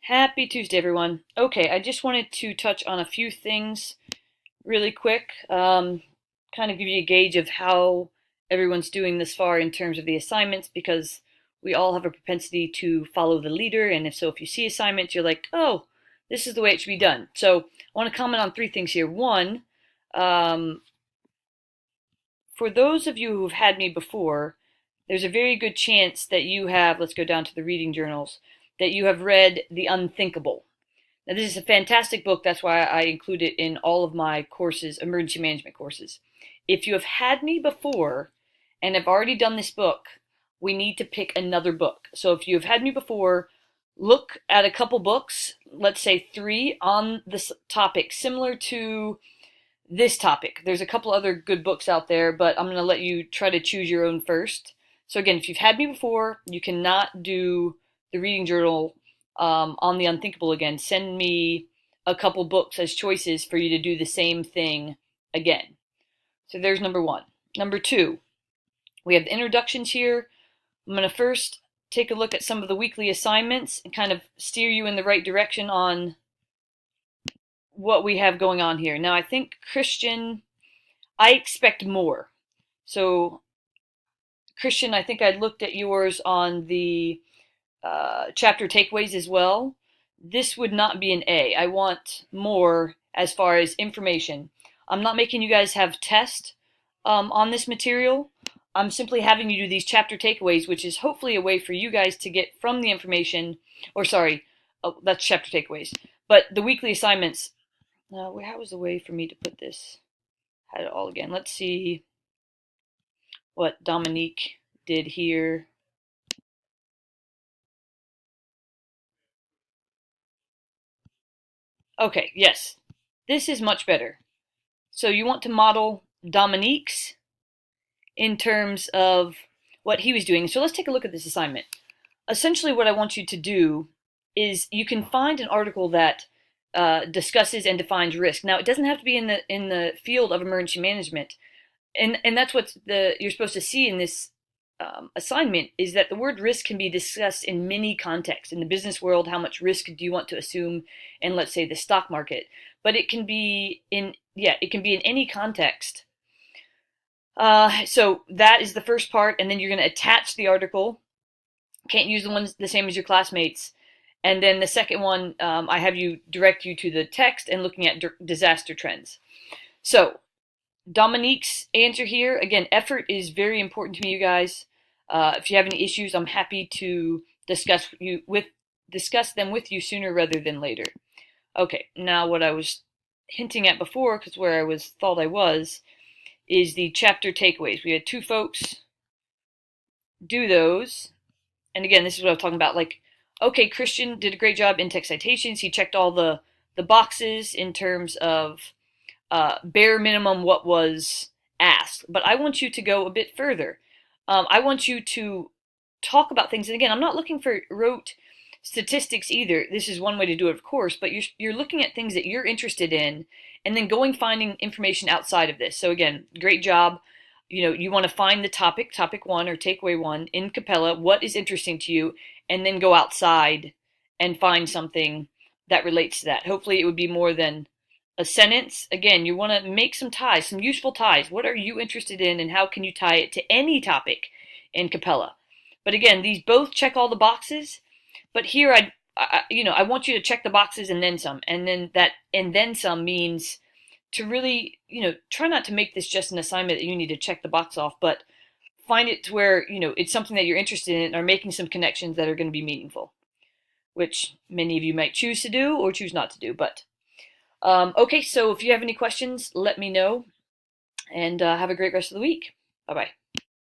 Happy Tuesday, everyone. Okay, I just wanted to touch on a few things really quick, kind of give you a gauge of how everyone's doing this far in terms of the assignments, because we all have a propensity to follow the leader, and if you see assignments, you're like, oh, this is the way it should be done. So I want to comment on three things here. One, for those of you who've had me before, there's a very good chance that you have, let's go down to the reading journals, that you have read The Unthinkable. Now, this is a fantastic book. That's why I include it in all of my courses, emergency management courses. If you have had me before and have already done this book, we need to pick another book. So if you've had me before, look at a couple books, let's say 3 on this topic, similar to this topic. There's a couple other good books out there, but I'm going to let you try to choose your own first. So again, if you've had me before, you cannot do the reading journal on The Unthinkable again. Send me a couple books as choices for you to do the same thing again. So there's number 1. Number 2, we have the introductions here. I'm going to first take a look at some of the weekly assignments and kind of steer you in the right direction on what we have going on here. Now, I think Christian, I expect more. So Christian, I think I looked at yours on the chapter takeaways as well. This would not be an A. I want more as far as information. I'm not making you guys have tests on this material. I'm simply having you do these chapter takeaways, which is hopefully a way for you guys to get from the information, or sorry, that's chapter takeaways. But the weekly assignments, how was the way for me to put this? Had it all again. Let's see what Dominique did here. Okay, yes, this is much better. So you want to model Dominique's in terms of what he was doing. So let's take a look at this assignment. Essentially what I want you to do is you can find an article that discusses and defines risk. Now, it doesn't have to be in the field of emergency management. And that's what you're supposed to see in this assignment, is that the word risk can be discussed in many contexts. In the business world, how much risk do you want to assume in, let's say, the stock market? But it can be in any context. So that is the first part, and then you're going to attach the article. Can't use the ones the same as your classmates. And then the second one, I have you direct you to the text and looking at disaster trends. So Dominique's answer here, again, effort is very important to me, you guys. If you have any issues, I'm happy to discuss them with you sooner rather than later. Okay, now what I was hinting at before, because where I thought I was, is the chapter takeaways. We had 2 folks do those. And again, this is what I was talking about. Like, okay, Christian did a great job in text citations. He checked all the boxes in terms of bare minimum what was asked. But I want you to go a bit further. I want you to talk about things. And again, I'm not looking for rote statistics either. This is one way to do it, of course, but you're looking at things that you're interested in and then finding information outside of this. So again, great job. You want to find the topic 1 or takeaway 1 in Capella, what is interesting to you, and then go outside and find something that relates to that. Hopefully it would be more than a sentence. Again, you want to make some ties, some useful ties. What are you interested in and how can you tie it to any topic in Capella? But again, these both check all the boxes. But here I want you to check the boxes and then some. And then some means to really, try not to make this just an assignment that you need to check the box off, but find it to where, it's something that you're interested in and are making some connections that are going to be meaningful, which many of you might choose to do or choose not to do. But okay, so if you have any questions, let me know, and have a great rest of the week. Bye-bye.